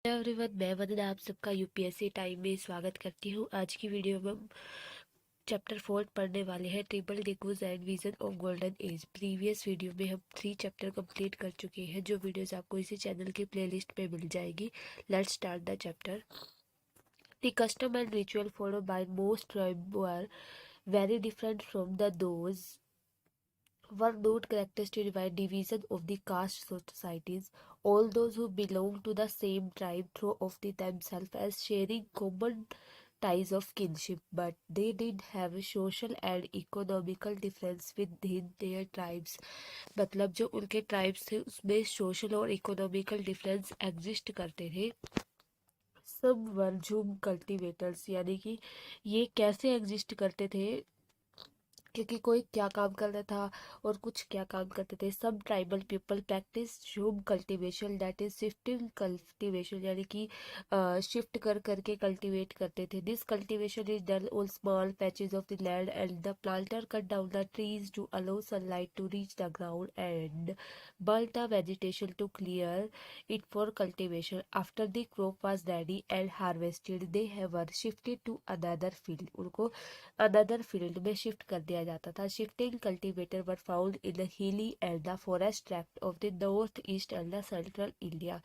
Hello everyone, मैं वंदना आप सबका यूपीएससी टाइम में स्वागत करती हूँ। आज की वीडियो में हम चैप्टर 4 पढ़ने वाले हैं, ट्रिपल डिक्यूज and vision of golden age. Previous video में हम 3 चैप्टर कंप्लीट कर चुके हैं, जो वीडियोस आपको इसी चैनल की प्लेलिस्ट पे मिल जाएगी। Let's start the chapter. The custom and ritual followed by most tribe were very different from those were not characters to divide division of the caste societies. All those who belong to the same tribe thought of themselves as sharing common ties of kinship, but they did have a social and economical difference within their tribes. मतलब जो उनके tribes थे उसमें social और economical difference exist करते थे। सब वर झूम कल्टिवेटर्स, यानी कि ये कैसे एग्जिस्ट करते थे, क्योंकि कोई क्या काम कर रहा था और कुछ क्या काम करते थे। सब tribal people practice jhum cultivation, that is shifting cultivation, यानी कि शिफ्ट कर करके कल्टीवेट करते थे। This cultivation is done on small patches of the land and the planter cut down the trees to allow sunlight to reach the ground and burn the vegetation to clear it for cultivation. After the crop was ready and harvested, they were shifted to another field. उनको another field में shift कर दिया जाता था। Shifting cultivator were found in the hilly and the forest tract of the north east and the central India.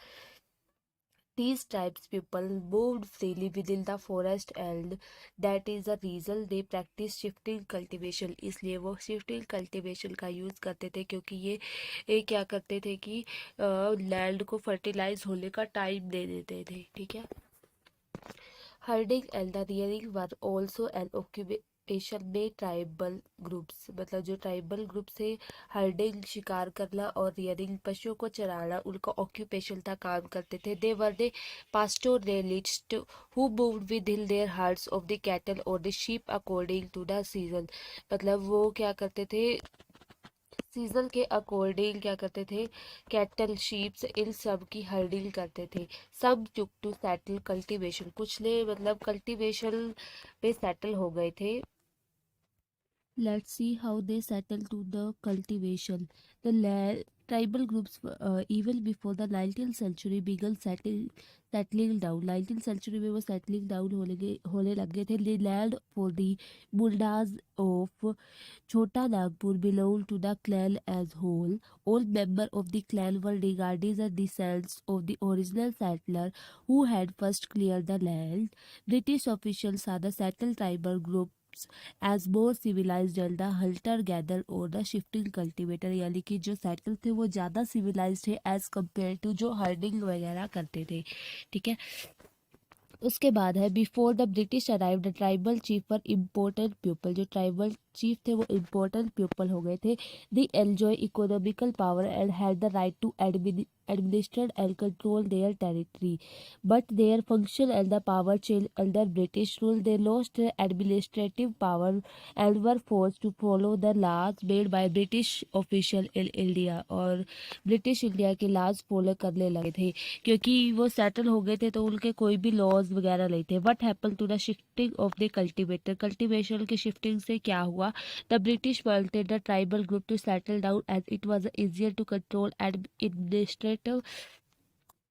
These tribes people moved freely within the forest and that is the reason they practice shifting cultivation. इसलिए वो shifting cultivation का use करते थे, क्योंकि ये क्या करते थे कि लैंड को फर्टिलाइज होने का टाइम दे देते थे। ठीक है। Herding and the rearing were also an occupation में ट्राइबल ग्रुप्स, मतलब जो ट्राइबल ग्रुप से हर्डिंग शिकार करना और रियरिंग पशुओं को चराना उनका ऑक्यूपेशन था, काम करते थे। दे वर दे pastoralists who moved within their herds of the cattle or the sheep according to the season। मतलब वो क्या करते थे, सीजन के अकॉर्डिंग क्या करते थे, कैटल शीप्स इन सब की हर्डिंग करते थे। सब टुक टू सेटल कल्टीवेशन, कुछ ने मतलब कल्टीवेशन पे सेटल हो गए थे। Let's see how they settle to the cultivation. The tribal groups, even before the 19th century, began settling down. 19th century में वो settling down होने लग गए थे। The land for the Mundas of Chota Nagpur belonged to the clan as whole. All members of the clan were regarded as descendants of the original settler who had first cleared the land. British officials saw the settled tribal groups as more civilized than the hunter gatherer और the shifting cultivator, यानी कि जो settle थे वो ज़्यादा civilised थे as compare to जो herding वगैरह करते थे। ठीक है। उसके बाद है before the British arrive the tribal chief were important people. जो ट्राइबल चीफ थे वो इम्पोर्टेंट पीपल हो गए थे। They enjoy economical power and had the right to administered and control their territory, but their function and the power changed under British rule. They lost their administrative power and were forced to follow the laws made by British official in India, और British India के laws follow करने लगे थे, क्योंकि वो settle हो गए थे तो उनके कोई भी लॉज वगैरह नहीं थे। What happen to the shifting of the cultivator, cultivation की शिफ्टिंग से क्या हुआ, the British wanted the tribal group to settle down as it was easier to control and administrative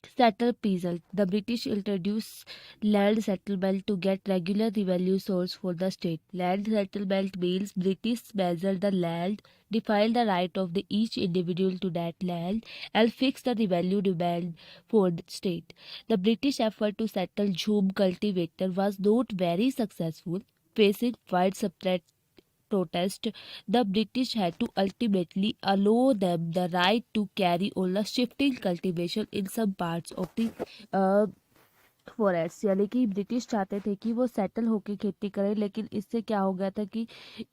settle peasant. The British introduced land settlement to get regular revenue source for the state. Land settlement means British measure the land, define the right of the each individual to that land, and fix the revenue demand for the state. The British effort to settle Jhum cultivator was not very successful, facing widespread protest. The British had to ultimately allow them the right to carry on the shifting cultivation in some parts of the uh, forest, यानी कि British चाहते थे कि वो settle होके खेती करें, लेकिन इससे क्या हो गया था कि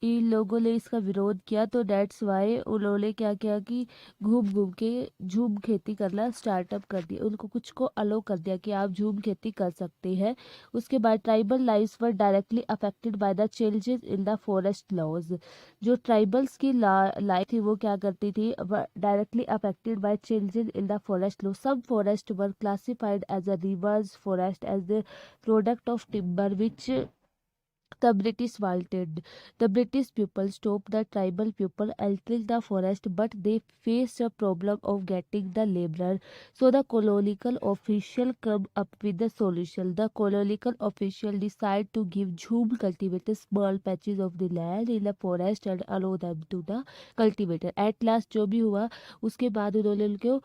इन लोगों ने इसका विरोध किया, तो डेट्स वाई उन्होंने क्या किया कि घूम घूम के झूम खेती करना स्टार्टअप कर दिया। उनको कुछ को अलो कर दिया कि आप झूम खेती कर सकते हैं। उसके बाद tribal lives were directly affected by the changes in the forest laws. जो ट्राइबल्स की लाइफ थी वो क्या करती थी, directly affected by changes in the forest law. Some forest were classified as a reverse forest as the product of timber which The British wanted. The British people stopped the tribal people entering the forest, but they faced a problem of getting the labor. So the colonial official come up with the solution. The colonial official decide to give Jhum cultivators small patches of the land in the forest and allow them to the cultivator. At last जो भी हुआ उसके बाद उन्होंने उनको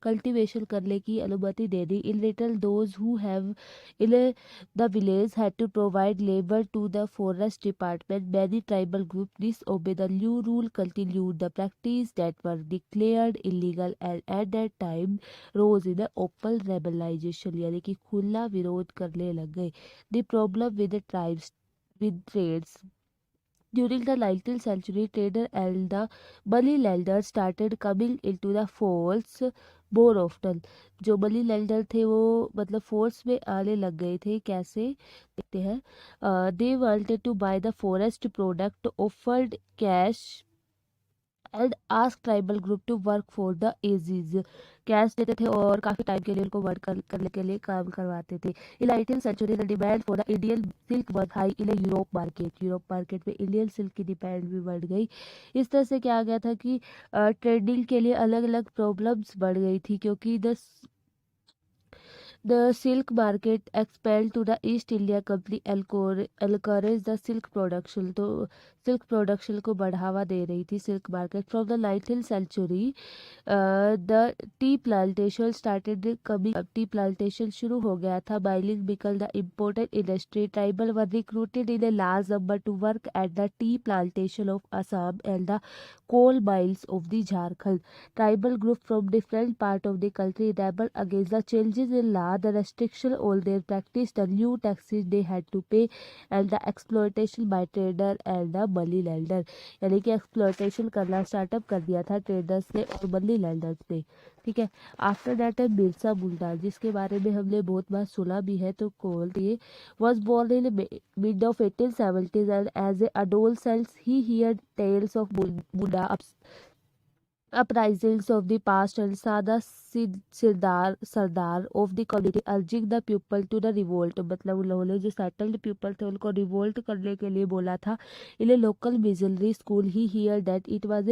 cultivation करने की अनुमति दे दी. In return, those who have in the village had to provide labor to the forest department. Many tribal groups disobeyed the new rule, continued the practice that were declared illegal, and at that time rose in the open rebellion, यानी कि खुला विरोध करने लग गए. The problem with the tribes with trades. During the 19th century, traders and the moneylenders started coming into the force more often. जो money lender थे वो मतलब फोर्स में आने लग गए थे. कैसे देखते हैं. They wanted to buy the forest product, offered cash and ask tribal group to work for the ages. Cash देते थे और काफ़ी टाइम के लिए उनको वर्क करने के लिए काम करवाते थे. In 19th century the demand for the Indian silk was high in Europe market. Europe market में इंडियन सिल्क की डिमांड भी बढ़ गई. इस तरह से क्या आ गया था कि ट्रेडिंग के लिए अलग अलग प्रॉब्लम्स बढ़ गई थी क्योंकि The silk market expanded to the East India Company encouraged the silk production. तो सिल्क प्रोडक्शन को बढ़ावा दे रही थी silk market. From the 19th century the tea plantation started coming. Tea plantation शुरू हो गया था. Mining become the important industry. Tribal were recruited in a large number to work at the tea plantation of Assam and the coal mines of the Jharkhand. Tribal groups from different parts of the country rebelled against the changes in law, the restriction on their practice, the new taxes they had to pay, and the exploitation by trader and the money lender. यानी कि exploitation करना startup कर दिया था traders ने और money landers ने. ठीक है. आफ्टर दैट है बिरसा मुंडा जिसके बारे में हमने बहुत बार सुना भी है. तो कौन थे. was born in mid of 1870s and as a adolescent he heard tales of Buddha uprisings of the past and saw the Sardar of the community urging the people to the revolt. मतलब उन्होंने जो settled people थे उनको revolt करने के लिए बोला था. In a local missionary school he heard that it was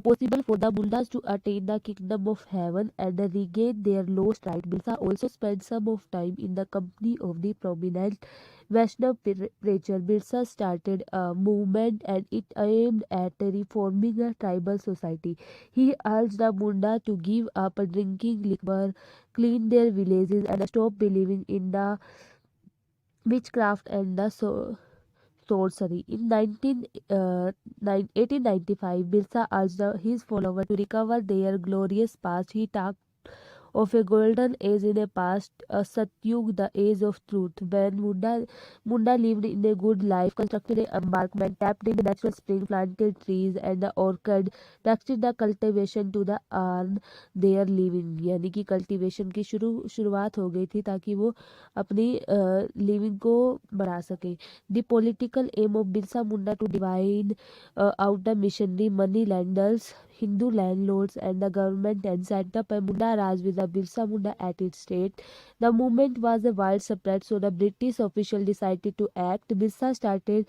possible for the Buddhas to attain the kingdom of heaven and regain their lost right. Birsa also spent some of time in the company of the prominent Vaishnav preacher. Birsa started a movement and it aimed at reforming a tribal society. He urged the Munda to give up drinking liquor, clean their villages, and stop believing in the witchcraft and the sorcery. In 1895, Birsa urged his followers to recover their glorious past. He talked of a golden age in a past, a Satyug, the age of truth, when Munda lived in a good life, constructed an embankment, tapped in the natural spring, planted trees and the orchid, practiced the cultivation to the earn their living. यानी कि cultivation की शुरुआत हो गई थी ताकि वो अपनी लिविंग को बढ़ा सके. The political aim of Birsa Munda to divide out the missionary money lenders, Hindu landlords, and the government and set up a Munda Raj with the Birsa Munda at its state. The movement was a widespread, so the British official decided to act. Birsa started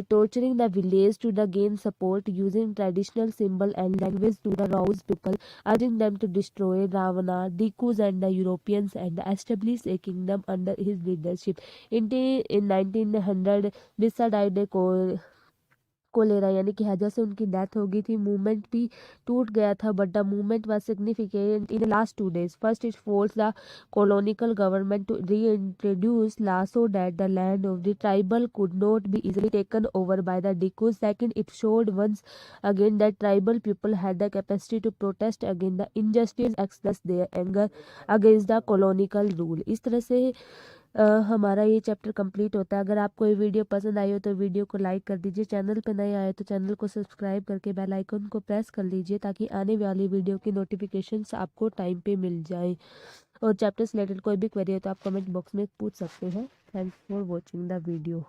torturing the village to gain support, using traditional symbol and language to rouse people, urging them to destroy Ravana, Dikus, and the Europeans and establish a kingdom under his leadership. In 1900, Birsa died a cholera यानी कि हैजा से उनकी death हो गई थी. Movement भी टूट गया था but the movement was significant in the last 2 days. First it force the colonial government to reintroduce law so that the land of the tribal could not be easily taken over by the Dikus. Second, it showed once again that tribal people had the capacity to protest against the injustice, express their anger against the colonial rule. इस तरह से हमारा ये chapter complete होता है. अगर आपको ये वीडियो पसंद आई हो तो वीडियो को लाइक कर दीजिए. चैनल पे नए आए तो चैनल को सब्सक्राइब करके बेल आइकन को प्रेस कर लीजिए ताकि आने वाली वीडियो की नोटिफिकेशंस आपको टाइम पे मिल जाए. और चैप्टर से रिलेटेड कोई भी क्वेरी हो तो आप कमेंट बॉक्स में पूछ सकते हैं. Thanks for watching the video.